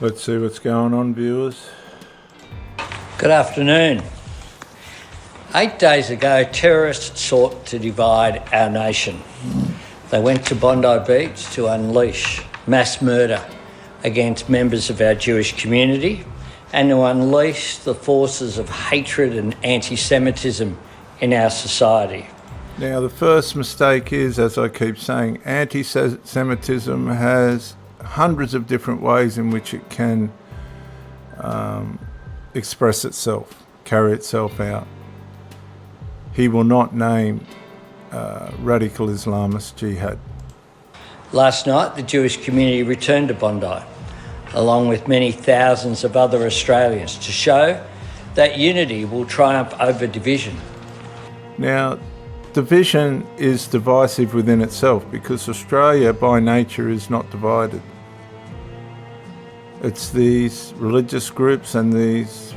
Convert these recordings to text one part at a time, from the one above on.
Let's see what's going on, viewers. Good afternoon. 8 days ago, terrorists sought to divide our nation. They went to Bondi Beach to unleash mass murder against members of our Jewish community and to unleash the forces of hatred and anti-Semitism in our society. Now, the first mistake is, as I keep saying, anti-Semitism has hundreds of different ways in which it can express itself, carry itself out. He will not name radical Islamist jihad. Last night, the Jewish community returned to Bondi, along with many thousands of other Australians, to show that unity will triumph over division. Now, division is divisive within itself because Australia by nature is not divided. It's these religious groups and these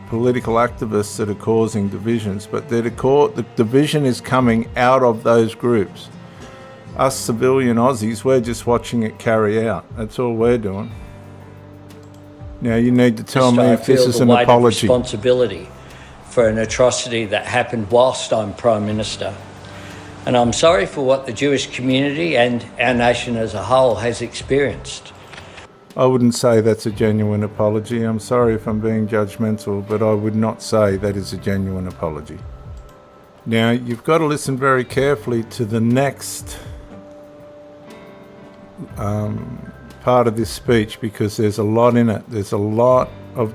political activists that are causing divisions, but the division is coming out of those groups. Us civilian Aussies, we're just watching it carry out. That's all we're doing. Now you need to tell me if this is an apology. Responsibility for an atrocity that happened whilst I'm Prime Minister. And I'm sorry for what the Jewish community and our nation as a whole has experienced. I wouldn't say that's a genuine apology. I'm sorry if I'm being judgmental, but I would not say that is a genuine apology. Now, you've got to listen very carefully to the next part of this speech because there's a lot in it. There's a lot of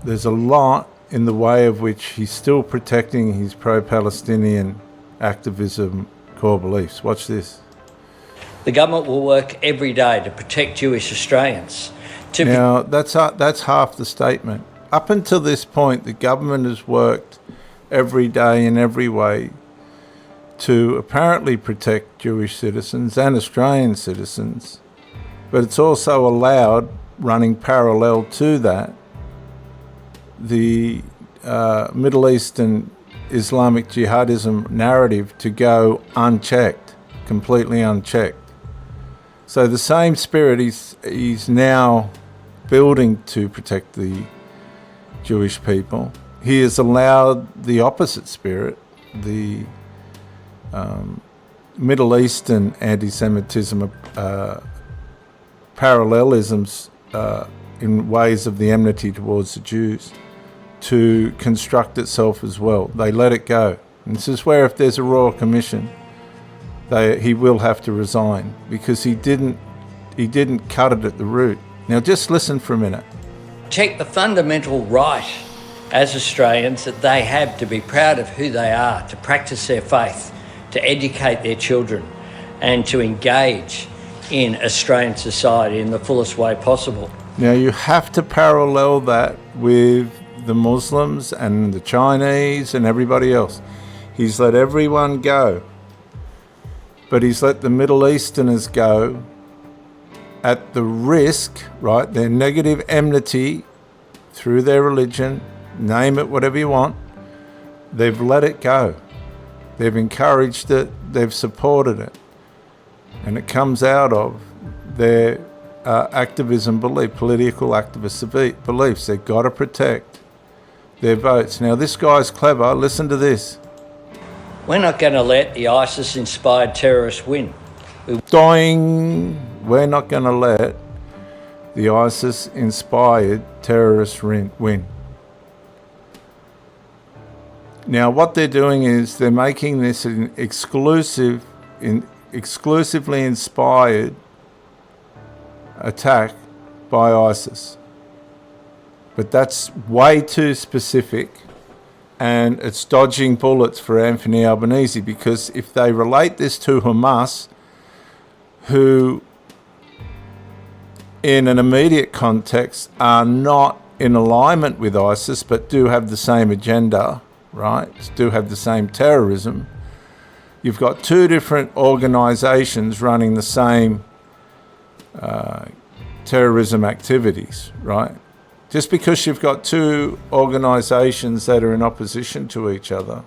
there's a lot in the way of which he's still protecting his pro-Palestinian activism core beliefs. Watch this. The government will work every day to protect Jewish Australians. Now, that's half the statement. Up until this point, the government has worked every day in every way to apparently protect Jewish citizens and Australian citizens, but it's also allowed, running parallel to that, the Middle Eastern Islamic jihadism narrative to go unchecked, completely unchecked. So the same spirit he's now building to protect the Jewish people, he has allowed the opposite spirit, the Middle Eastern anti-Semitism, parallelisms in ways of the enmity towards the Jews, to construct itself as well. They let it go. And this is where if there's a royal commission, he will have to resign because he didn't cut it at the root. Now just listen for a minute. Check the fundamental right as Australians that they have to be proud of who they are, to practice their faith, to educate their children and to engage in Australian society in the fullest way possible. Now you have to parallel that with the Muslims and the Chinese and everybody else. He's let everyone go, but he's let the Middle Easterners go at the risk, right? Their negative enmity through their religion, name it whatever you want, they've let it go. They've encouraged it, they've supported it. And it comes out of their activism belief, political activist beliefs. They've got to protect their votes. Now this guy's clever, listen to this. We're not going to let the ISIS-inspired terrorists win. We're not going to let the ISIS-inspired terrorists win. Now what they're doing is they're making this an exclusively inspired attack by ISIS. But that's way too specific and it's dodging bullets for Anthony Albanese because if they relate this to Hamas, who in an immediate context are not in alignment with ISIS but do have the same agenda, right? Do have the same terrorism. You've got two different organizations running the same terrorism activities, right? Just because you've got two organizations that are in opposition to each other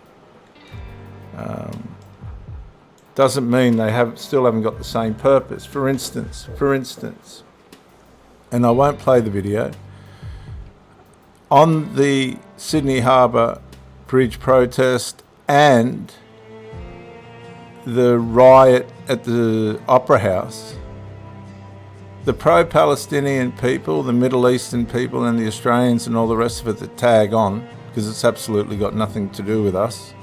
doesn't mean they still haven't got the same purpose. For instance, and I won't play the video, on the Sydney Harbour Bridge protest and the riot at the Opera House, the pro-Palestinian people, the Middle Eastern people and the Australians and all the rest of it that tag on, because it's absolutely got nothing to do with us,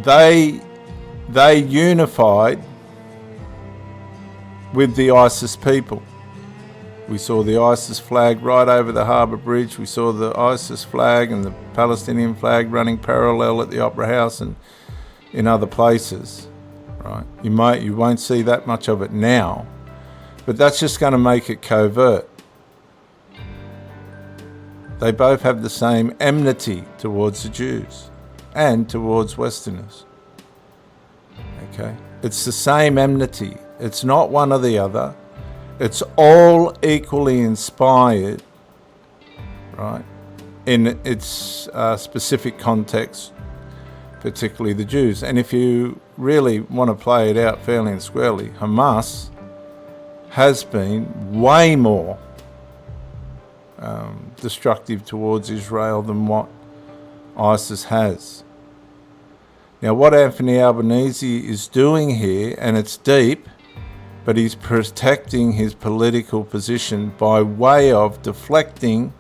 they unified with the ISIS people. We saw the ISIS flag right over the Harbour Bridge. We saw the ISIS flag and the Palestinian flag running parallel at the Opera House and in other places. Right? You won't see that much of it now, but that's just going to make it covert. They both have the same enmity towards the Jews and towards Westerners. Okay? It's the same enmity. It's not one or the other. It's all equally inspired, right, in its specific context, particularly the Jews. And if you really want to play it out fairly and squarely, Hamas has been way more destructive towards Israel than what ISIS has. Now, what Anthony Albanese is doing here, and it's deep, but he's protecting his political position by way of deflecting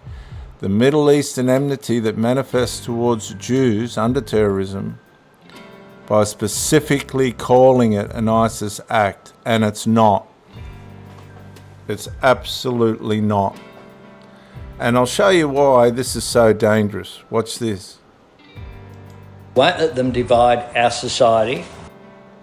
the Middle Eastern enmity that manifests towards Jews under terrorism by specifically calling it an ISIS act, and it's not. It's absolutely not. And I'll show you why this is so dangerous. Watch this. Won't let them divide our society.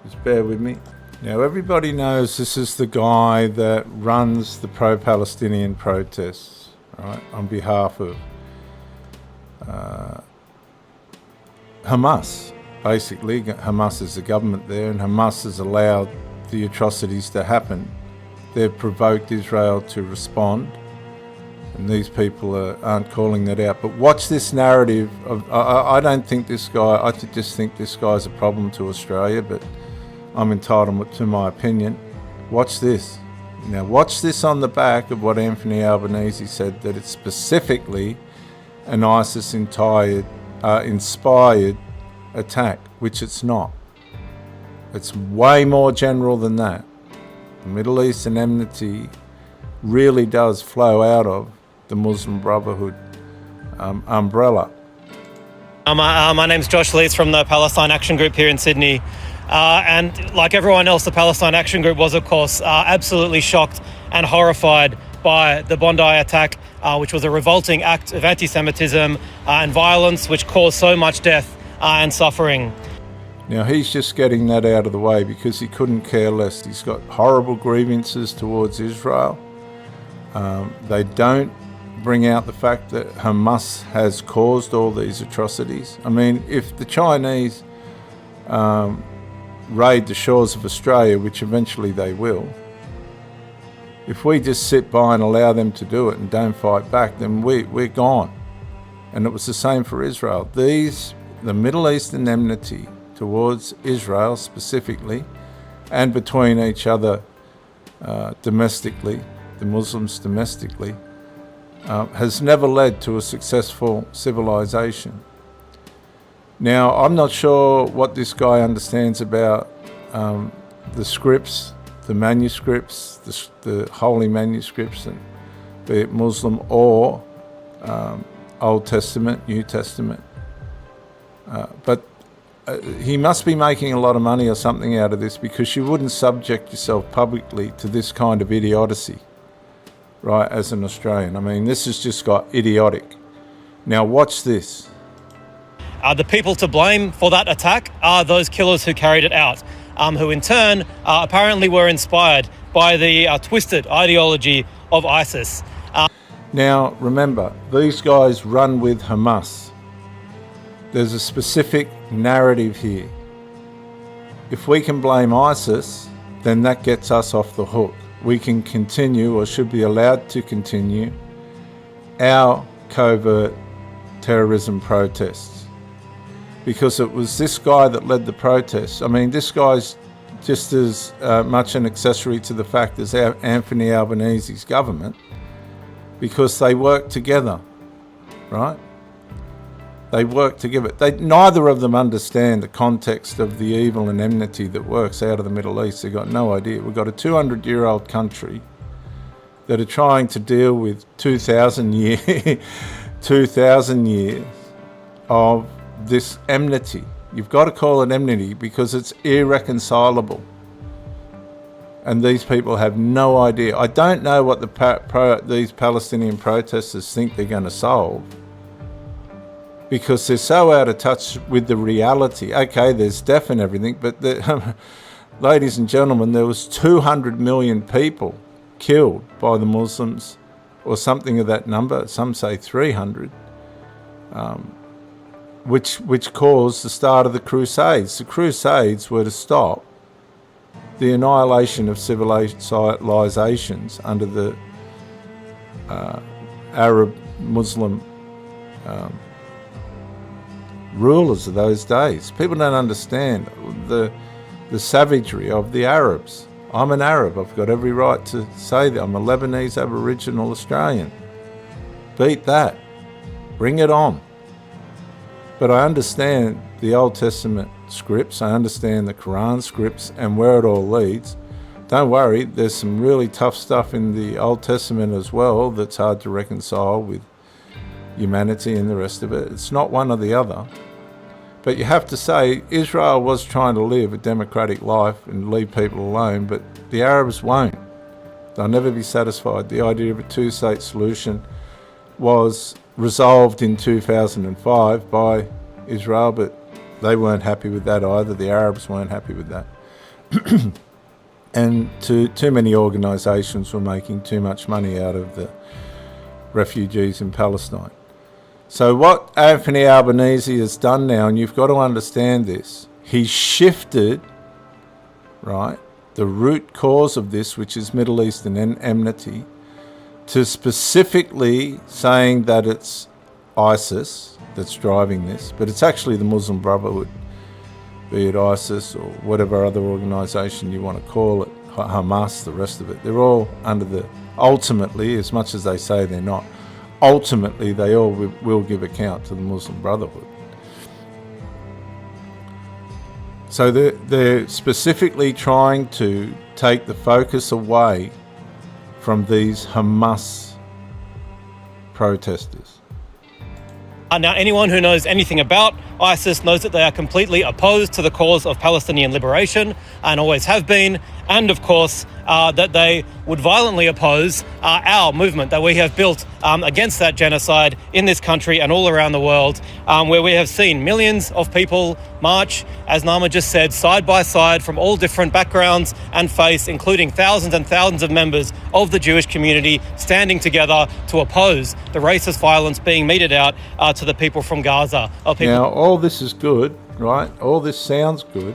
Just bear with me. Now, everybody knows this is the guy that runs the pro-Palestinian protests, right, on behalf of Hamas. Basically, Hamas is the government there, and Hamas has allowed the atrocities to happen. They've provoked Israel to respond, and these people aren't calling that out. But watch this narrative of, I don't think this guy, I just think this guy's a problem to Australia, but I'm entitled to my opinion. Watch this. Now watch this on the back of what Anthony Albanese said, that it's specifically an ISIS-inspired attack, which it's not. It's way more general than that. The Middle Eastern enmity really does flow out of the Muslim Brotherhood umbrella. My name's Josh Lees from the Palestine Action Group here in Sydney. And like everyone else, the Palestine Action Group was, of course, absolutely shocked and horrified by the Bondi attack, which was a revolting act of anti-Semitism and violence which caused so much death and suffering. Now, he's just getting that out of the way because he couldn't care less. He's got horrible grievances towards Israel. They don't bring out the fact that Hamas has caused all these atrocities. I mean, if the Chinese raid the shores of Australia, which eventually they will, if we just sit by and allow them to do it and don't fight back, then we're gone. And it was the same for Israel. The Middle Eastern enmity towards Israel specifically, and between each other domestically, the Muslims domestically, has never led to a successful civilization. Now, I'm not sure what this guy understands about the scripts, the manuscripts, the holy manuscripts, and be it Muslim or Old Testament, New Testament. But he must be making a lot of money or something out of this, because you wouldn't subject yourself publicly to this kind of idiocy, right, as an Australian. I mean, this has just got idiotic. Now, watch this. The people to blame for that attack are those killers who carried it out, who in turn apparently were inspired by the twisted ideology of ISIS. Now, remember, these guys run with Hamas. There's a specific narrative here. If we can blame ISIS, then that gets us off the hook. We can continue, or should be allowed to continue, our covert terrorism protests. because it was this guy that led the protests. I mean, this guy's just as much an accessory to the fact as Anthony Albanese's government, because they work together, right? They work together. Neither of them understand the context of the evil and enmity that works out of the Middle East. They've got no idea. We've got a 200-year-old country that are trying to deal with 2,000 years of this enmity. You've got to call it enmity because it's irreconcilable. And these people have no idea. I don't know what these Palestinian protesters think they're going to solve, because they're so out of touch with the reality. Okay, there's death and everything, but ladies and gentlemen, there was 200 million people killed by the Muslims, or something of that number. Some say 300, which caused the start of the Crusades. The Crusades were to stop the annihilation of civilizations under the Arab Muslim rulers of those days. People don't understand the savagery of the Arabs. I'm an Arab. I've got every right to say that. I'm a Lebanese Aboriginal Australian. Beat that. Bring it on. But I understand the Old Testament scripts. I understand the Quran scripts and where it all leads. Don't worry, there's some really tough stuff in the Old Testament as well that's hard to reconcile with humanity and the rest of it. It's not one or the other. But you have to say, Israel was trying to live a democratic life and leave people alone, but the Arabs won't. They'll never be satisfied. The idea of a two-state solution was resolved in 2005 by Israel, but they weren't happy with that either. The Arabs weren't happy with that. And too many organisations were making too much money out of the refugees in Palestine. So what Anthony Albanese has done now, and you've got to understand this, he's shifted, right, the root cause of this, which is Middle Eastern enmity, to specifically saying that it's ISIS that's driving this, but it's actually the Muslim Brotherhood, be it ISIS or whatever other organisation you want to call it, Hamas, the rest of it. They're all under the, ultimately, as much as they say they're not, ultimately they all will give account to the Muslim Brotherhood. So they're specifically trying to take the focus away from these Hamas protesters. Now, anyone who knows anything about ISIS knows that they are completely opposed to the cause of Palestinian liberation and always have been, and of course that they would violently oppose our movement that we have built against that genocide in this country and all around the world, where we have seen millions of people march, as Nama just said, side by side from all different backgrounds and faiths, including thousands and thousands of members of the Jewish community standing together to oppose the racist violence being meted out to the people from Gaza. Now, all this is good, right? All this sounds good,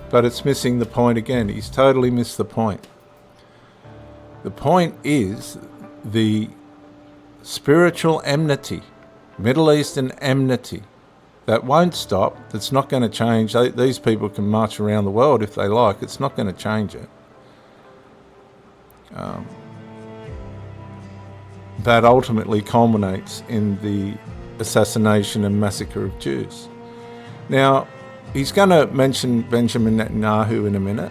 but it's missing the point again. He's totally missed the point. The point is the spiritual enmity, Middle Eastern enmity, that won't stop, that's not going to change. These people can march around the world if they like. It's not going to change it. That ultimately culminates in the assassination and massacre of Jews. Now, he's going to mention Benjamin Netanyahu in a minute,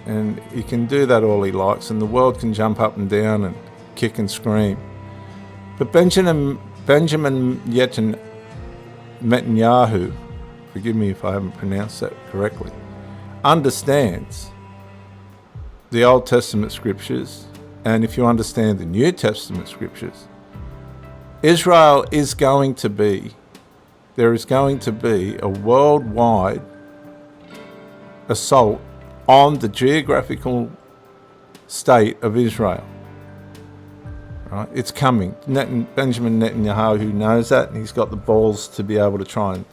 and he can do that all he likes, and the world can jump up and down and kick and scream. But Benjamin Netanyahu, forgive me if I haven't pronounced that correctly, understands the Old Testament scriptures, and if you understand the New Testament scriptures, Israel is going to be, there is going to be a worldwide assault on the geographical state of Israel. Right? It's coming. Benjamin Netanyahu knows that, and he's got the balls to be able to try and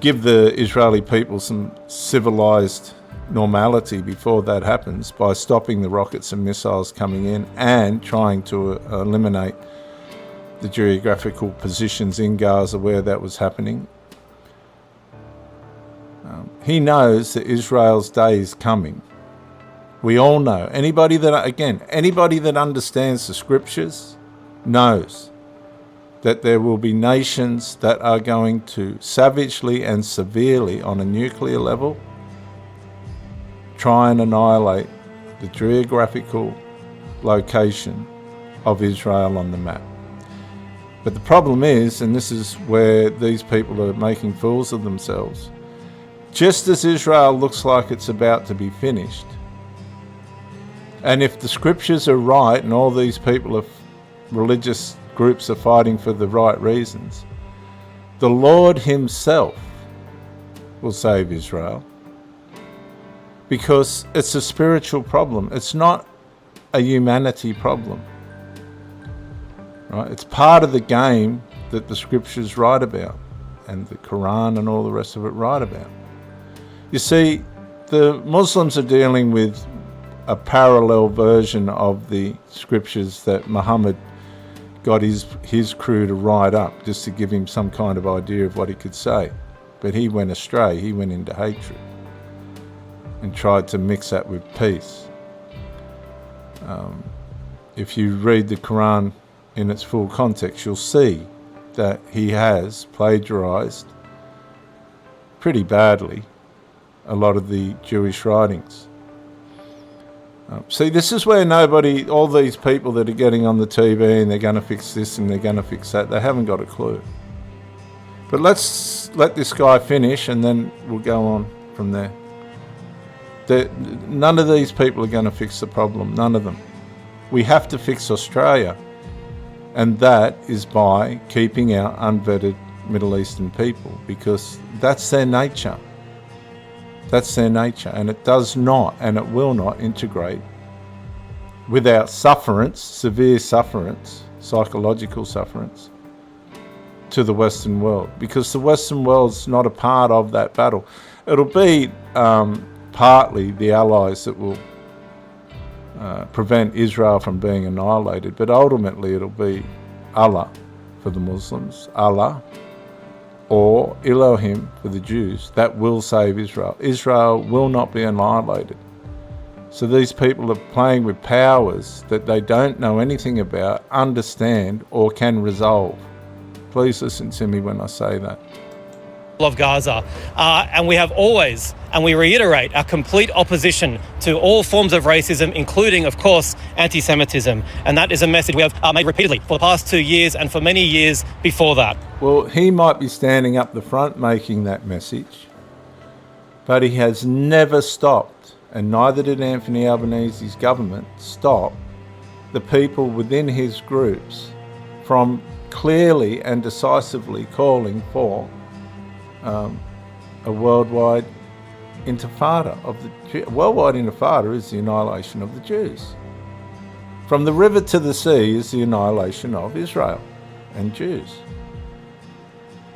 give the Israeli people some civilized normality before that happens by stopping the rockets and missiles coming in and trying to eliminate the geographical positions in Gaza where that was happening. He knows that Israel's day is coming. We all know. Anybody that understands the scriptures knows that there will be nations that are going to savagely and severely, on a nuclear level, try and annihilate the geographical location of Israel on the map. But the problem is, and this is where these people are making fools of themselves, just as Israel looks like it's about to be finished, and if the scriptures are right and all these people of religious groups are fighting for the right reasons, the Lord himself will save Israel, because it's a spiritual problem. It's not a humanity problem. Right? It's part of the game that the scriptures write about, and the Quran and all the rest of it write about. You see, the Muslims are dealing with a parallel version of the scriptures that Muhammad got his crew to write up, just to give him some kind of idea of what he could say. But he went astray. He went into hatred and tried to mix that with peace. If you read the Quran in its full context, you'll see that he has plagiarized pretty badly a lot of the Jewish writings. See, this is where all these people that are getting on the TV and they're going to fix this and they're going to fix that, they haven't got a clue. But let's let this guy finish and then we'll go on from there. None of these people are going to fix the problem, none of them. We have to fix Australia, and that is by keeping our unvetted Middle Eastern people, because that's their nature. That's their nature, and it does not and it will not integrate without sufferance, severe sufferance, psychological sufferance, to the Western world, because the Western world's not a part of that battle. It'll be partly the allies that will prevent Israel from being annihilated, but ultimately it'll be Allah for the Muslims, Allah, or Elohim for the Jews, that will save Israel. Israel will not be annihilated. So these people are playing with powers that they don't know anything about, understand, or can resolve. Please listen to me when I say that. Of Gaza, and we have always, and we reiterate, our complete opposition to all forms of racism, including, of course, anti-Semitism. And that is a message we have made repeatedly for the past 2 years and for many years before that. Well, he might be standing up the front making that message, but he has never stopped, and neither did Anthony Albanese's government, stop the people within his groups from clearly and decisively calling for a worldwide intifada of the worldwide intifada is the annihilation of the Jews. From the river to the sea is the annihilation of Israel and Jews.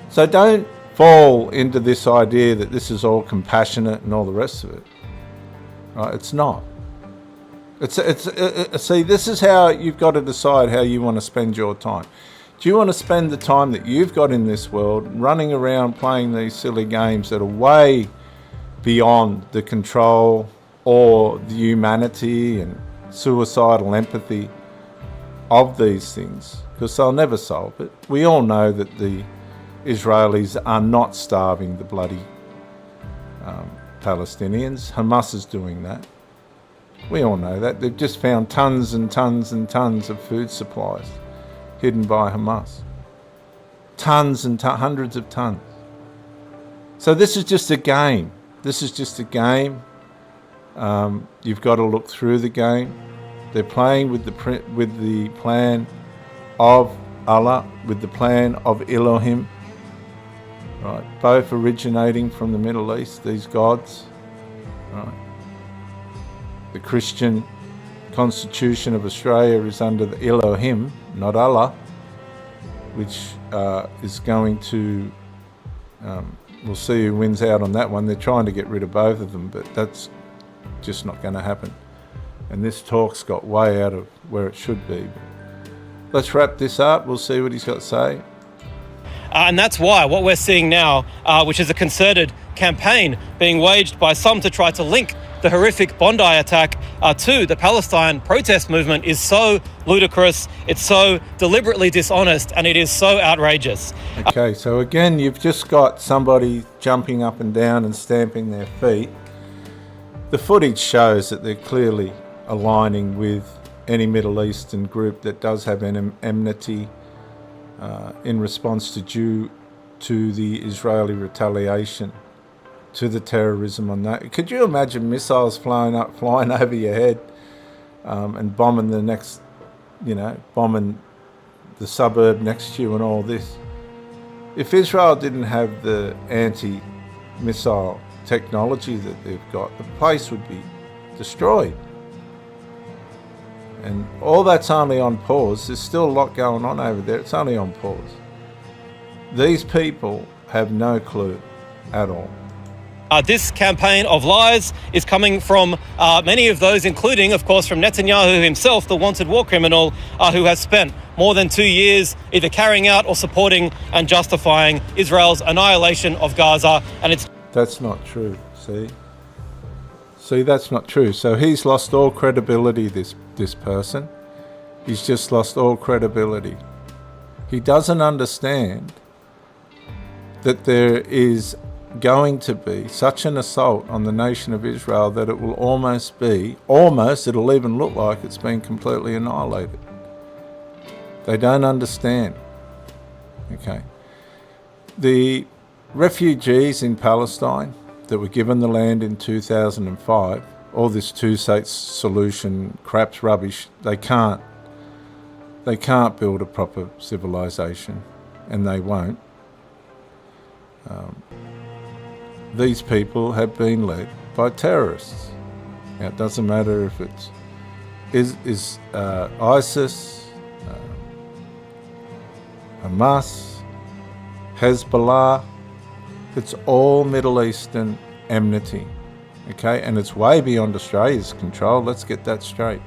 So don't fall into this idea that this is all compassionate and all the rest of it. Right? It's not. See, this is how you've got to decide how you want to spend your time. Do you want to spend the time that you've got in this world running around playing these silly games that are way beyond the control or the humanity and suicidal empathy of these things? Because they'll never solve it. We all know that the Israelis are not starving the bloody Palestinians. Hamas is doing that. We all know that. They've just found tons and tons and tons of food supplies hidden by Hamas. Tons and hundreds of tons. So this is just a game. This is just a game. You've got to look through the game. They're playing with the plan of Allah, with the plan of Elohim, right? Both originating from the Middle East, these gods, right? The Christian Constitution of Australia is under the Elohim, not Allah, which is going to, we'll see who wins out on that one. They're trying to get rid of both of them, but that's just not going to happen. And this talk's got way out of where it should be. Let's wrap this up. We'll see what he's got to say. And that's why what we're seeing now, which is a concerted campaign being waged by some to try to link the horrific Bondi attack to the Palestine protest movement, is so ludicrous, it's so deliberately dishonest, and it is so outrageous. Okay, so again, you've just got somebody jumping up and down and stamping their feet. The footage shows that they're clearly aligning with any Middle Eastern group that does have an enmity in response to the Israeli retaliation, to the terrorism on that. Could you imagine missiles flying over your head and bombing bombing the suburb next to you and all this? If Israel didn't have the anti-missile technology that they've got, the place would be destroyed. And all that's only on pause. There's still a lot going on over there. It's only on pause. These people have no clue at all. This campaign of lies is coming from many of those, including, of course, from Netanyahu himself, the wanted war criminal, who has spent more than 2 years either carrying out or supporting and justifying Israel's annihilation of Gaza. And that's not true. See, that's not true. So he's lost all credibility, this person. He's just lost all credibility. He doesn't understand that there is going to be such an assault on the nation of Israel that it will it'll even look like it's been completely annihilated. They don't understand. Okay. The refugees in Palestine that were given the land in 2005, all this two-state solution crap's rubbish, they can't build a proper civilization, and they won't. These people have been led by terrorists. Now, it doesn't matter if it's ISIS, Hamas, Hezbollah. It's all Middle Eastern enmity, okay? And it's way beyond Australia's control. Let's get that straight.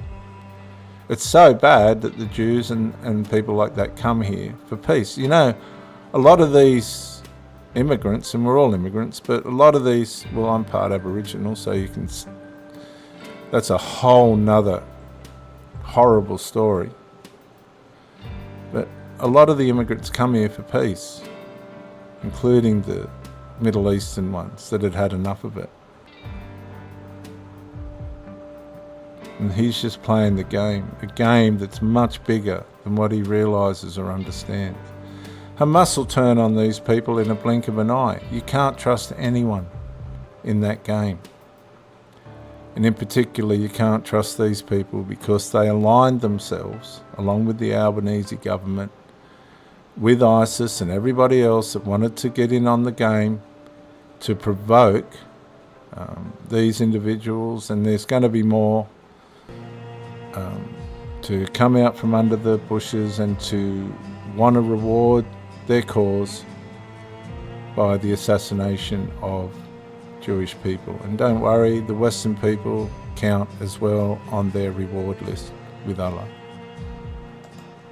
It's so bad that the Jews and people like that come here for peace. You know, a lot of these immigrants, and we're all immigrants, but a lot of these, well, I'm part Aboriginal, so that's a whole nother horrible story. But a lot of the immigrants come here for peace, including the Middle Eastern ones that had had enough of it. And he's just playing the game, a game that's much bigger than what he realises or understands. Hamas will turn on these people in a blink of an eye. You can't trust anyone in that game. And in particular, you can't trust these people because they aligned themselves, along with the Albanese government, with ISIS and everybody else that wanted to get in on the game to provoke these individuals, and there's going to be more to come out from under the bushes and to want to reward their cause by the assassination of Jewish people. And don't worry, the Western people count as well on their reward list with Allah.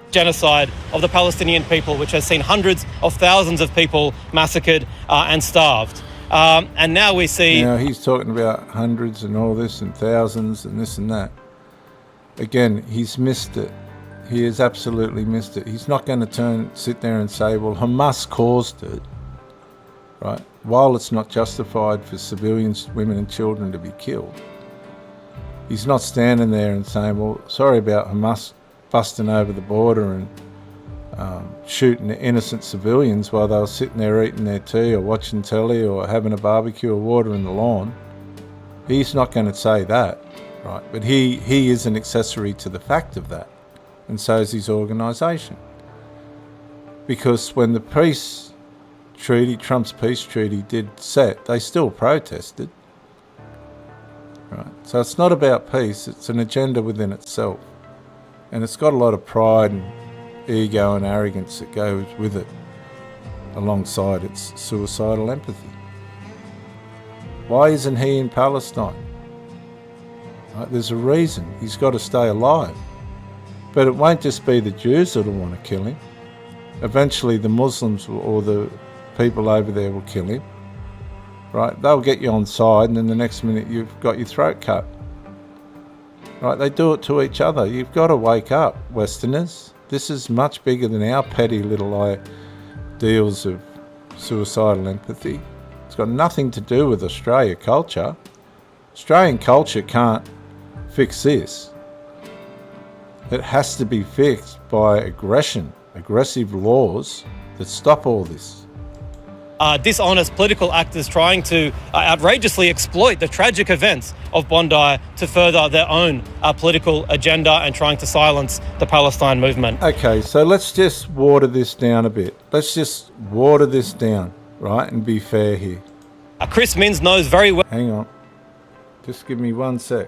Genocide of the Palestinian people, which has seen hundreds of thousands of people massacred and starved. And now we see... Now he's talking about hundreds and all this and thousands and this and that. Again, he's missed it. He has absolutely missed it. He's not going to sit there and say, well, Hamas caused it, right? While it's not justified for civilians, women and children to be killed. He's not standing there and saying, well, sorry about Hamas busting over the border and shooting innocent civilians while they were sitting there eating their tea or watching telly or having a barbecue or watering the lawn. He's not going to say that, right? But he is an accessory to the fact of that, and so is his organisation. Because when the peace treaty, Trump's peace treaty did set, they still protested, right? So it's not about peace, it's an agenda within itself. And it's got a lot of pride and ego and arrogance that goes with it, alongside its suicidal empathy. Why isn't he in Palestine? Right? There's a reason. He's got to stay alive. But it won't just be the Jews that'll want to kill him. Eventually the Muslims or the people over there will kill him. Right? They'll get you on side, and then the next minute you've got your throat cut. Right? They do it to each other. You've got to wake up, Westerners. This is much bigger than our petty little ideals of suicidal empathy. It's got nothing to do with Australia culture. Australian culture can't fix this. It has to be fixed by aggression, aggressive laws that stop all this. Dishonest political actors trying to outrageously exploit the tragic events of Bondi to further their own political agenda and trying to silence the Palestine movement. Okay, so let's just water this down a bit. Let's just water this down, right, and be fair here. Chris Minns knows very well. Hang on. Just give me 1 sec,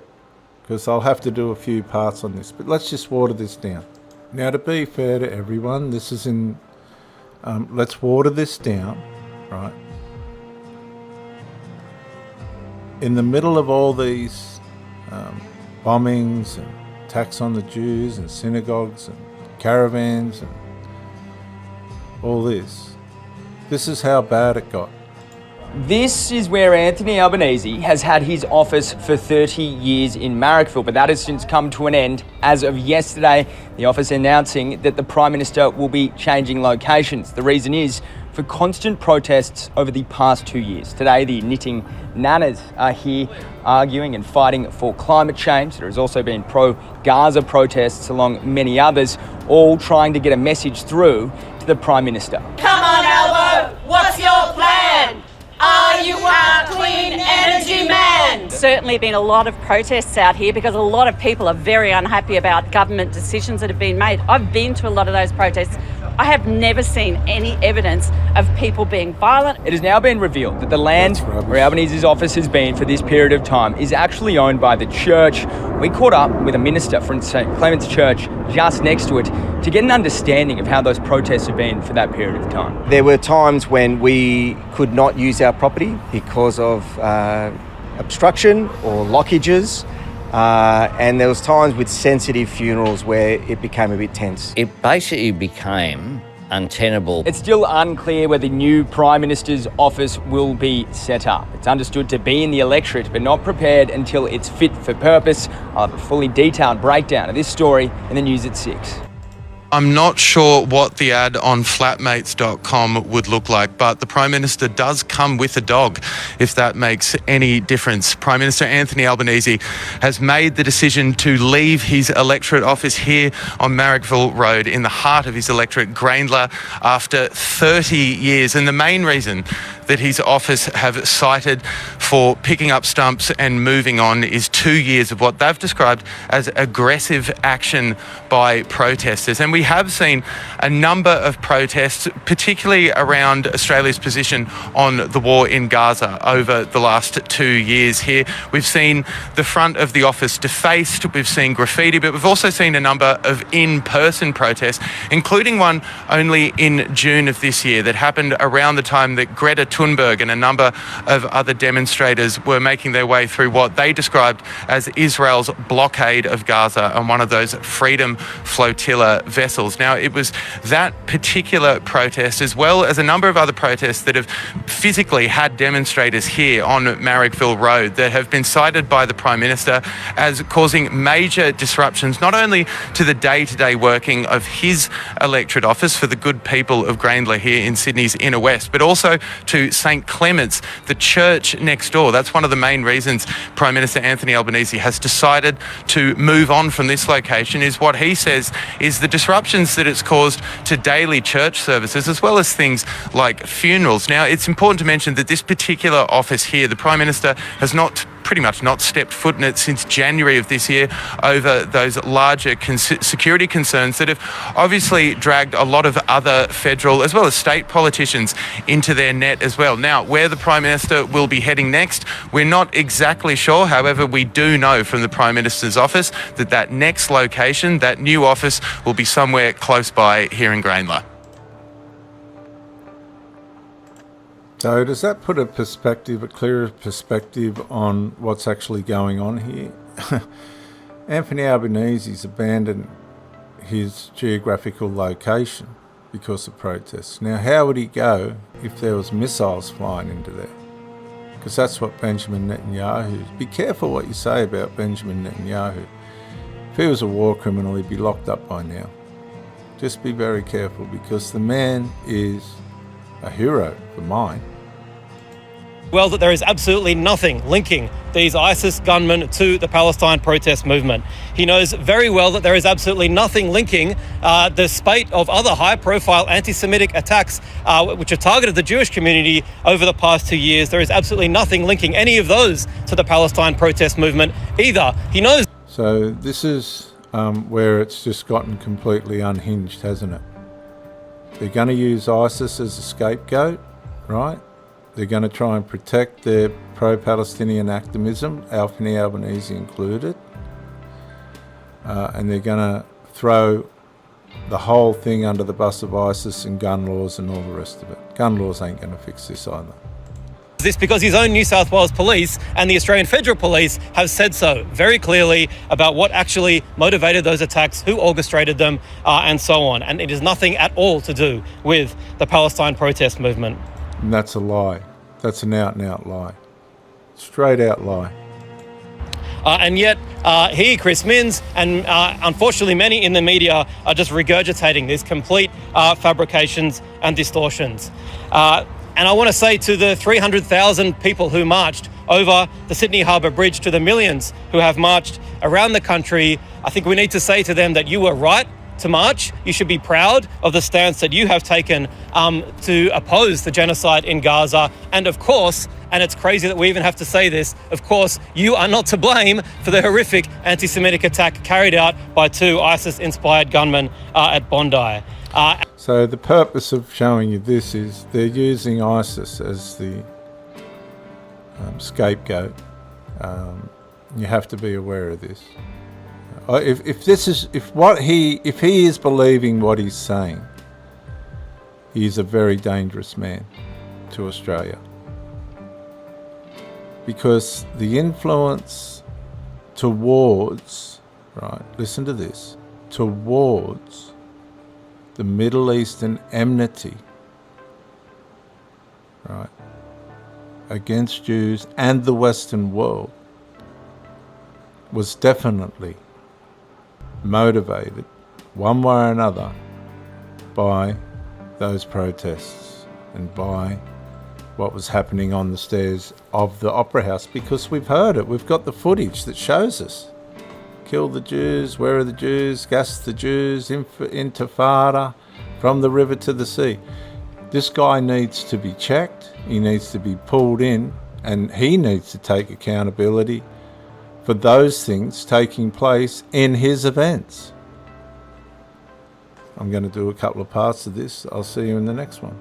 because I'll have to do a few parts on this. But let's just water this down. Now, to be fair to everyone, this is in... let's water this down. Right. In the middle of all these bombings and attacks on the Jews and synagogues and caravans and all this is how bad it got. This is where Anthony Albanese has had his office for 30 years in Marrickville, but that has since come to an end. As of yesterday, the office announcing that the Prime Minister will be changing locations. The reason is for constant protests over the past 2 years. Today, the knitting nanas are here arguing and fighting for climate change. There has also been pro-Gaza protests along many others, all trying to get a message through to the Prime Minister. Come on, Albo, what's your plan? Are you a clean energy man? Certainly been a lot of protests out here because a lot of people are very unhappy about government decisions that have been made. I've been to a lot of those protests. I have never seen any evidence of people being violent. It has now been revealed that the land where Albanese's office has been for this period of time is actually owned by the church. We caught up with a minister from St Clement's Church just next to it to get an understanding of how those protests have been for that period of time. There were times when we could not use our property because of obstruction or lockages. And there was times with sensitive funerals where it became a bit tense. It basically became untenable. It's still unclear where the new Prime Minister's office will be set up. It's understood to be in the electorate, but not prepared until it's fit for purpose. I'll have a fully detailed breakdown of this story in the news at 6. I'm not sure what the ad on flatmates.com would look like, but the Prime Minister does come with a dog, if that makes any difference. Prime Minister Anthony Albanese has made the decision to leave his electorate office here on Marrickville Road in the heart of his electorate, Graindler, after 30 years. And the main reason that his office have cited for picking up stumps and moving on is 2 years of what they've described as aggressive action by protesters. And we have seen a number of protests, particularly around Australia's position on the war in Gaza over the last 2 years here. We've seen the front of the office defaced, we've seen graffiti, but we've also seen a number of in-person protests, including one only in June of this year that happened around the time that Greta Thunberg and a number of other demonstrators were making their way through what they described as Israel's blockade of Gaza on one of those Freedom Flotilla vessels. Now, it was that particular protest, as well as a number of other protests that have physically had demonstrators here on Marrickville Road, that have been cited by the Prime Minister as causing major disruptions, not only to the day-to-day working of his electorate office for the good people of Graindler here in Sydney's inner west, but also to St Clement's, the church next door. That's one of the main reasons Prime Minister Anthony Albanese has decided to move on from this location, is what he says is the disruptions that it's caused to daily church services, as well as things like funerals. Now, it's important to mention that this particular office here, the Prime Minister has pretty much not stepped foot in it since January of this year over those larger security concerns that have obviously dragged a lot of other federal as well as state politicians into their net as well. Now, where the Prime Minister will be heading next, we're not exactly sure. However, we do know from the Prime Minister's office that that next location, that new office, will be somewhere close by here in Graindler. So does that put a clearer perspective on what's actually going on here? Anthony Albanese's abandoned his geographical location because of protests. Now, how would he go if there was missiles flying into there? Because that's what Benjamin Netanyahu... Be careful what you say about Benjamin Netanyahu. If he was a war criminal, he'd be locked up by now. Just be very careful, because the man is a hero for mine. Well, that there is absolutely nothing linking these ISIS gunmen to the Palestine protest movement. He knows very well that there is absolutely nothing linking the spate of other high-profile anti-Semitic attacks which have targeted the Jewish community over the past 2 years. There is absolutely nothing linking any of those to the Palestine protest movement either. He knows... So this is where it's just gotten completely unhinged, hasn't it? They're going to use ISIS as a scapegoat, right? They're going to try and protect their pro-Palestinian activism, Anthony Albanese included. And they're going to throw the whole thing under the bus of ISIS and gun laws and all the rest of it. Gun laws ain't going to fix this either. This because his own New South Wales Police and the Australian Federal Police have said so very clearly about what actually motivated those attacks, who orchestrated them, and so on. And it has nothing at all to do with the Palestine protest movement. And that's a lie. That's an out-and-out lie. Straight out lie. And yet he, Chris Minns, and unfortunately many in the media are just regurgitating these complete fabrications and distortions. And I want to say to the 300,000 people who marched over the Sydney Harbour Bridge, to the millions who have marched around the country, I think we need to say to them that you were right to march. You should be proud of the stance that you have taken to oppose the genocide in Gaza. And of course, and it's crazy that we even have to say this, of course, you are not to blame for the horrific anti-Semitic attack carried out by 2 ISIS-inspired gunmen at Bondi. So the purpose of showing you this is they're using ISIS as the scapegoat. You have to be aware of this. If he is believing what he's saying, he's a very dangerous man to Australia. Because the influence towards, right, listen to this, towards the Middle Eastern enmity, right, against Jews and the Western world was definitely motivated, one way or another, by those protests and by what was happening on the stairs of the Opera House, because we've heard it. We've got the footage that shows us. Kill the Jews, where are the Jews, gas the Jews, intifada, from the river to the sea. This guy needs to be checked, he needs to be pulled in, and he needs to take accountability for those things taking place in his events. I'm going to do a couple of parts of this. I'll see you in the next one.